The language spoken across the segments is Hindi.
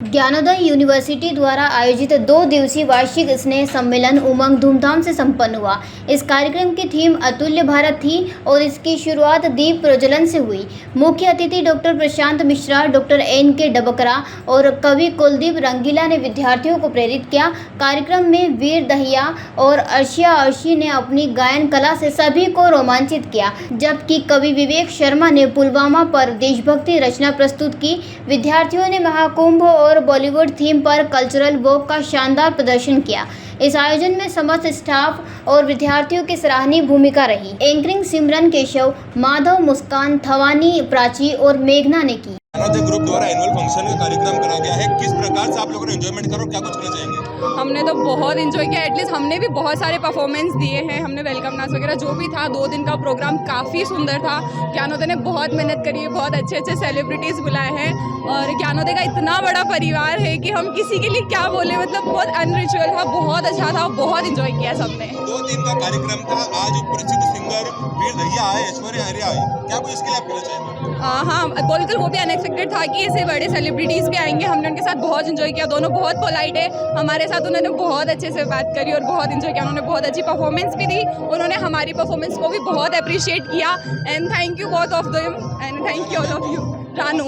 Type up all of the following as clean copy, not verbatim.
ज्ञानोदय यूनिवर्सिटी द्वारा आयोजित 2 दिवसीय वार्षिक स्नेह सम्मेलन उमंग धूमधाम से संपन्न हुआ। इस कार्यक्रम की थीम अतुल्य भारत थी और इसकी शुरुआत दीप प्रज्वलन से हुई। मुख्य अतिथि doctor Prashant Mishra, doctor NK डबकरा और कवि कुलदीप रंगीला ने विद्यार्थियों को प्रेरित किया। कार्यक्रम में वीर दहिया और अर्शिया अर्शी ने अपनी गायन कला से सभी को रोमांचित किया, जबकि कवि विवेक शर्मा ने पुलवामा पर देशभक्ति रचना प्रस्तुत की। विद्यार्थियों ने महाकुंभ और बॉलीवुड थीम पर कल्चरल वॉक का शानदार प्रदर्शन किया। इस आयोजन में समस्त स्टाफ और विद्यार्थियों की सराहनीय भूमिका रही। एंकरिंग सिमरन केशव, माधव, मुस्कान, थवानी, प्राची और मेघना ने की। ज्ञानोदय ग्रुप द्वारा एनुअल फंक्शन का कार्यक्रम करा गया है। किस प्रकार से आप लोगों ने एंजॉयमेंट करो, क्या कुछ कहना चाहेंगे? हमने तो बहुत एंजॉय किया। एटलीस्ट हमने भी बहुत सारे परफॉर्मेंस दिए हैं। हमने वेलकम डांस वगैरह जो भी था, 2 दिन का प्रोग्राम काफ़ी सुंदर था। ज्ञानोदय ने बहुत मेहनत करी है, बहुत अच्छे अच्छे सेलिब्रिटीज़ बुलाए हैं और ज्ञानोदय का इतना बड़ा परिवार है कि हम किसी के लिए क्या बोले, मतलब बहुत अनरिचुअल था, बहुत अच्छा था, बहुत एंजॉय किया सबने। 2 दिन का कार्यक्रम था। आज प्रसिद्ध सिंगर वीर दहिया आए, ऐश्वर्या आर्य आए, क्या कुछ इसके लिए आप कहना चाहेंगे? हाँ, बोलकर वो भी अनएक्सपेक्टेड था कि ऐसे बड़े सेलिब्रिटीज़ भी आएंगे। हमने उनके साथ बहुत एंजॉय किया। दोनों बहुत पोलाइट है, हमारे साथ उन्होंने बहुत अच्छे से बात करी और बहुत एंजॉय किया। उन्होंने बहुत अच्छी परफॉर्मेंस भी दी, उन्होंने हमारी परफॉर्मेंस को भी बहुत अप्रिशिएट किया। And thank you both of them and thank you all of you. Ranu,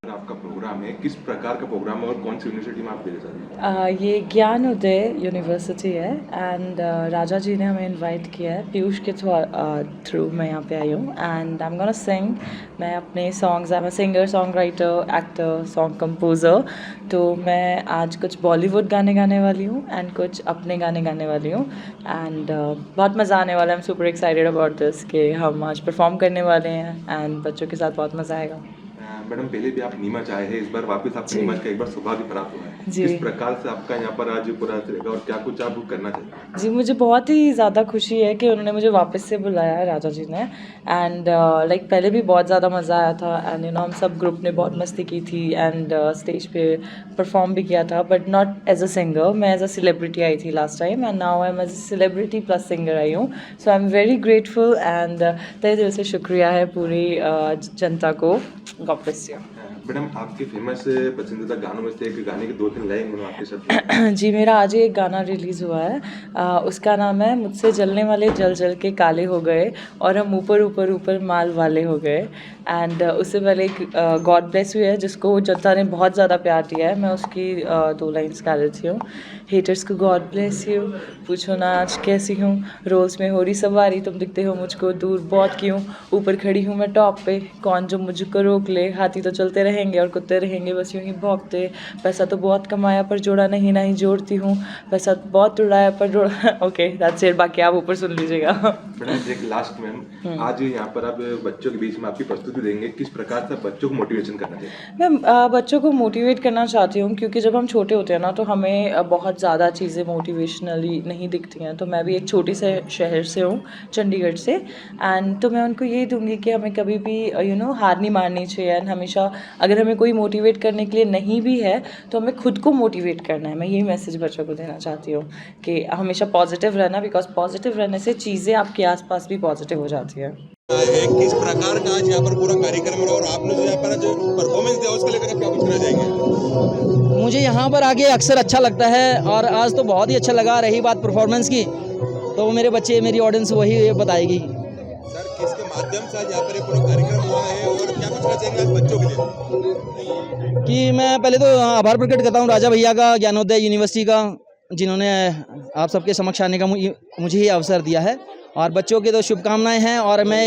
आपका प्रोग्राम है, किस प्रकार का प्रोग्राम है और कौन सी यूनिवर्सिटी में आप दे रहे हैं? ये ज्ञानोदय यूनिवर्सिटी है एंड राजा जी ने हमें इनवाइट किया है। पीयूष के थ्रू मैं यहाँ पे आई हूँ एंड आई एम गोना सिंग। मैं अपने songs, I am a singer, song writer, actor, song composer. तो मैं आज कुछ बॉलीवुड गाने गाने वाली हूँ एंड कुछ अपने गाने गाने वाली हूँ एंड बहुत मज़ा आने वाला है। I am super excited about this कि हम आज परफॉर्म करने वाले हैं एंड बच्चों के साथ बहुत मज़ा आएगा। मैडम, पहले भी आप नीमच आए हैं, इस बार वापस आपको नीमच का एक बार सौभाग्य प्राप्त हुआ है। जी। किस प्रकार से आपका यहाँ पर आज पूरा चलेगा और क्या कुछ आप करना चाहिए? जी, मुझे बहुत ही ज़्यादा खुशी है कि उन्होंने मुझे वापस से बुलाया है राजा जी ने एंड लाइक पहले भी बहुत ज़्यादा मज़ा आया था एंड हम सब ग्रुप ने बहुत मस्ती की थी एंड स्टेज पे परफॉर्म भी किया था, but not as a singer. मैं एज अ सेलिब्रिटी आई थी last time and now I am as a celebrity plus singer आई हूँ। So I am very grateful and तहे दिल से शुक्रिया है पूरी जनता को। God bless you. मैडम, आपके फेमस पसंदीदा गानों में से एक गाने के 2-3 लाइन आपके शब्द। जी, मेरा आज ही एक गाना रिलीज़ हुआ है। उसका नाम है मुझसे जलने वाले जल जल के काले हो गए और हम ऊपर ऊपर ऊपर माल वाले हो गए। एंड उससे पहले एक गॉड ब्लेस यू है जिसको जनता ने बहुत ज़्यादा प्यार दिया है। मैं उसकी 2 लाइन्स गा देती हूँ। हेटर्स को गॉड ब्लेस यू, पूछो ना आज कैसी हूँ, रोल्स में हो रही सवारी, तुम दिखते हो मुझको दूर बहुत क्यों, ऊपर खड़ी हूँ मैं टॉप पे, कौन जो मुझको रोक ले, हाथी तो चलते रहेंगे और कुत्ते रहेंगे बस यूँ ही भौंकते, पैसा तो बहुत कमाया पर जोड़ा नहीं ना ही जोड़ती हूँ, पैसा बहुत उड़ाया पर जोड़ा। ओके, दैट्स इट, बाकी आप ऊपर सुन लीजिएगा। मैडम, एक लास्ट मैम, आज यहाँ पर आप बच्चों के बीच में आपकी प्रस्तुति देंगे, किस प्रकार से बच्चों को मोटिवेशन करना चाहिए? मैं बच्चों को मोटिवेट करना चाहती हूँ क्योंकि जब हम छोटे होते हैं ना तो हमें बहुत ज़्यादा चीज़ें मोटिवेशनली नहीं दिखती हैं। तो मैं भी एक छोटे से शहर से हूँ, चंडीगढ़ से, एंड तो मैं उनको यही दूंगी कि हमें कभी भी हार नहीं माननी चाहिए एंड हमेशा अगर हमें कोई मोटिवेट करने के लिए नहीं भी है तो हमें खुद को मोटिवेट करना है। मैं यही मैसेज बच्चों को देना चाहती हूँ कि हमेशा पॉजिटिव रहना, बिकॉज पॉजिटिव रहने से चीज़ें आपके आसपास भी पॉजिटिव हो जाती है। किस प्रकार का आज यहाँ पर पूरा कार्यक्रम रहा और आपने जो यहाँ पर जो परफॉर्मेंस दिया उसको लेकर क्या कुछ कहना चाहेंगे? मुझे यहाँ पर आके अक्सर अच्छा लगता है और आज तो बहुत ही अच्छा लगा। रही बात परफॉर्मेंस की तो मेरे बच्चे, मेरी ऑडियंस वही बताएगी। सर, किसके माध्यम से आज यहाँ पर पूरा कार्यक्रम हुआ है और क्या कुछ कहना चाहेंगे आज बच्चों के लिए? कि मैं पहले तो आभार प्रकट करता हूँ राजा भैया का, ज्ञानोदय यूनिवर्सिटी का, जिन्होंने आप सबके समक्ष आने का मुझे ही अवसर दिया है और बच्चों के तो शुभकामनाएं हैं। और मैं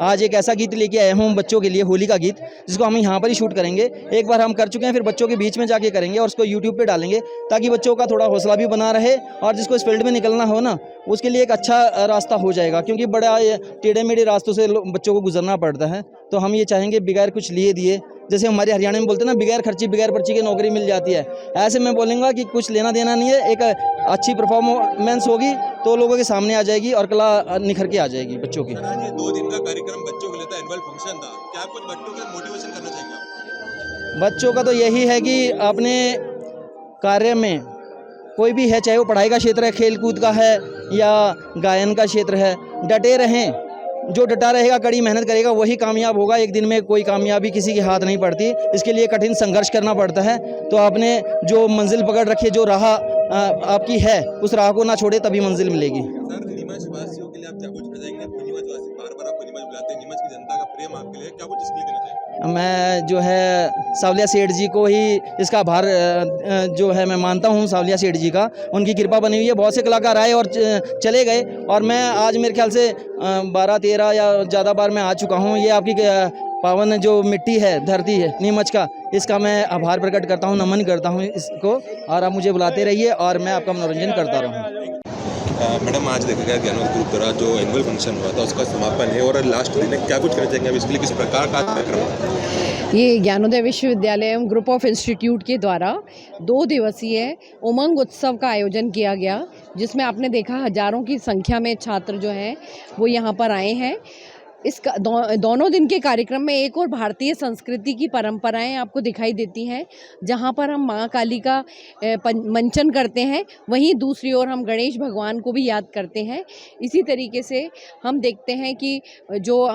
आज एक ऐसा गीत लेके आया हूँ बच्चों के लिए, होली का गीत, जिसको हम यहाँ पर ही शूट करेंगे। एक बार हम कर चुके हैं, फिर बच्चों के बीच में जाके करेंगे और उसको यूट्यूब पे डालेंगे ताकि बच्चों का थोड़ा हौसला भी बना रहे और जिसको इस फील्ड में निकलना हो ना उसके लिए एक अच्छा रास्ता हो जाएगा, क्योंकि बड़ा टेढ़े मेढ़े रास्तों से बच्चों को गुजरना पड़ता है। तो हम ये चाहेंगे बगैर कुछ लिए दिए, जैसे हमारे हरियाणा में बोलते हैं ना, बगैर खर्ची बगैर पर्ची की नौकरी मिल जाती है, ऐसे मैं बोलूँगा कि कुछ लेना देना नहीं है। एक अच्छी परफॉर्मेंस होगी तो लोगों के सामने आ जाएगी और कला निखर के आ जाएगी बच्चों की। आज ये 2 दिन का कार्यक्रम बच्चों के लिए था, एनुअल फंक्शन था, क्या आप कुछ बच्चों के मोटिवेशन करना चाहेंगे? बच्चों का तो यही है कि अपने कार्य में कोई भी है, चाहे वो पढ़ाई का क्षेत्र है, खेल कूद का है या गायन का क्षेत्र है, डटे रहें, जो डटा रहेगा, कड़ी मेहनत करेगा, वही कामयाब होगा। एक दिन में कोई कामयाबी किसी के हाथ नहीं पड़ती, इसके लिए कठिन संघर्ष करना पड़ता है। तो आपने जो मंजिल पकड़ रखी है, जो राह आपकी है, उस राह को ना छोड़े, तभी मंजिल मिलेगी। सर, नीमच वासियों के लिए आप क्या कुछ कर जाएंगे? आपको नीमच वासी बार-बार आपको नीमच बुलाते हैं, नीमच की जनता का प्रेम आपके लिए क्या कुछ इसके लिए कहना चाहेंगे? मैं जो है सावलिया सेठ जी को ही इसका आभार जो है मैं मानता हूँ, सावलिया सेठ जी का। उनकी कृपा बनी हुई है। बहुत से कलाकार आए और चले गए, और मैं आज मेरे ख्याल से 12-13 या ज़्यादा बार मैं आ चुका हूँ। ये आपकी पावन जो मिट्टी है, धरती है नीमच का, इसका मैं आभार प्रकट करता हूँ, नमन करता हूँ इसको। और आप मुझे बुलाते रहिए और मैं आपका मनोरंजन करता रहूँ। मैडम, आज देखा गया ज्ञानोद ग्रुप द्वारा जो एनुअल फंक्शन हुआ था उसका समापन है और लास्ट दिन है, क्या कुछ करना चाहेंगे? अब इसके लिए किस प्रकार का कार्यक्रम है? ये ज्ञानोदय विश्वविद्यालय एवं ग्रुप ऑफ इंस्टीट्यूट के द्वारा 2 दिवसीय उमंग उत्सव का आयोजन किया गया, जिसमें आपने देखा हजारों की संख्या में छात्र जो हैं वो यहाँ पर आए हैं। इस दोनों दिन के कार्यक्रम में एक और भारतीय संस्कृति की परंपराएं आपको दिखाई देती हैं, जहां पर हम माँ काली का मंचन करते हैं, वहीं दूसरी ओर हम गणेश भगवान को भी याद करते हैं। इसी तरीके से हम देखते हैं कि जो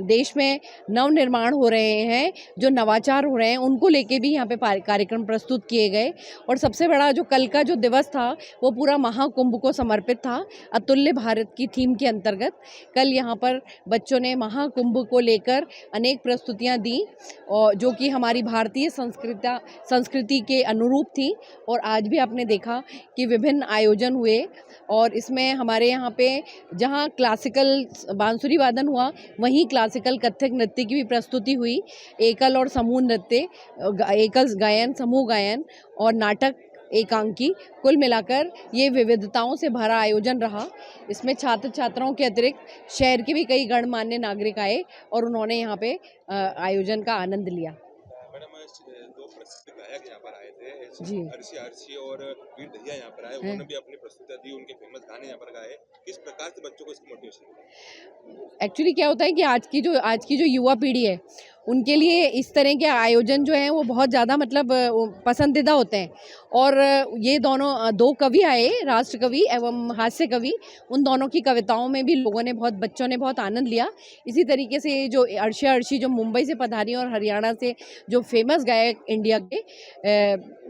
देश में नवनिर्माण हो रहे हैं, जो नवाचार हो रहे हैं, उनको लेके भी यहाँ पे कार्यक्रम प्रस्तुत किए गए। और सबसे बड़ा जो कल का जो दिवस था वो पूरा महाकुंभ को समर्पित था। अतुल्य भारत की थीम के अंतर्गत कल यहाँ पर बच्चों ने महाकुंभ को लेकर अनेक प्रस्तुतियां दी, और जो कि हमारी भारतीय संस्कृति के अनुरूप थी। और आज भी आपने देखा कि विभिन्न आयोजन हुए, और इसमें हमारे यहाँ पे जहाँ क्लासिकल बांसुरी वादन हुआ, वहीं क्लासिकल कथक नृत्य की भी प्रस्तुति हुई। एकल और समूह नृत्य, एकल गायन, समूह गायन और नाटक एकांकी, कुल मिलाकर ये विविधताओं से भरा आयोजन रहा। इसमें छात्र छात्राओं के अतिरिक्त शहर के भी कई गणमान्य नागरिक आए और उन्होंने यहाँ पे आयोजन का आनंद लिया। मैडम, 2 प्रसिद्ध गायक यहाँ पर आए थे जी। अर्शी और वीर दहिया यहाँ पर आए, उन्होंने भी अपनी प्रस्तुतियाँ दी, उनके फेमस गाने यहाँ पर गाए। किस प्रकार से बच्चों को इसकी मोटिवेशन मिला? एक्चुअली क्या होता है कि आज की जो युवा पीढ़ी है, उनके लिए इस तरह के आयोजन जो हैं वो बहुत ज़्यादा मतलब पसंदीदा होते हैं। और ये दोनों 2 कवि आए, राष्ट्र कवि एवं हास्य कवि, उन दोनों की कविताओं में भी बच्चों ने बहुत आनंद लिया। इसी तरीके से जो अर्शी जो मुंबई से पधारी और हरियाणा से जो फेमस गायक इंडिया के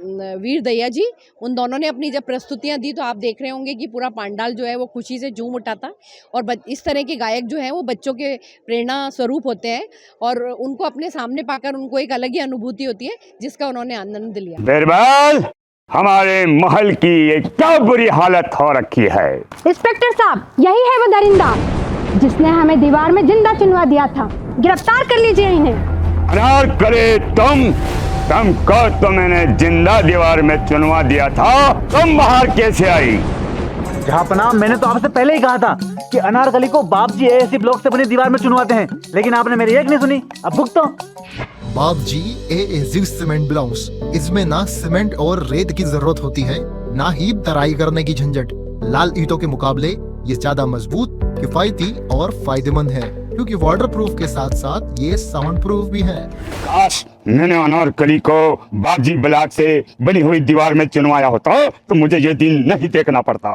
वीर दहिया जी, उन दोनों ने अपनी जब प्रस्तुतियां दी तो आप देख रहे होंगे कि पूरा पंडाल जो है वो खुशी से झूम उठा था। और इस तरह के गायक जो हैं वो बच्चों के प्रेरणा स्वरूप होते हैं, और उनको अपने सामने पाकर उनको एक अलग ही अनुभूति होती है, जिसका उन्होंने आनंद लिया। बिरबल, हमारे महल की ये क्या बुरी हालत हो रखी है। इंस्पेक्टर साहब, यही है वो दरिंदा जिसने हमें दीवार में जिंदा चुनवा दिया था। गिरफ्तार कर लीजिए इन्हें। अनार करे तुमको तो मैंने जिंदा दीवार में चुनवा दिया था, तुम बाहर कैसे आई? जहापनाह, मैंने तो आपसे पहले ही कहा था कि अनारकली को बाप जी एएससी ब्लॉक से अपनी दीवार में चुनवाते हैं, लेकिन आपने मेरी एक नहीं सुनी। अब भुगतो। बाप जी एएससी सीमेंट ब्लॉक्स, इसमें ना सीमेंट और रेत की जरूरत होती है, ना ही तराई करने की झंझट। लाल ईंटों के मुकाबले ये ज्यादा मजबूत, किफायती और फायदेमंद है, क्योंकि वाटरप्रूफ के साथ साथ ये साउंड प्रूफ भी है। काश मैंने अनारकली को बापजी ब्लॉक से बनी हुई दीवार में चुनवाया होता तो मुझे ये दिन नहीं देखना पड़ता।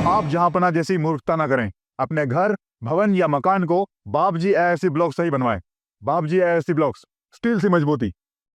आप जहांपना जैसी मूर्खता न करें। अपने घर, भवन या मकान को बापजी एएससी ब्लॉक से ही बनवाएं। बापजी एएससी ब्लॉक्स, स्टील से मजबूती,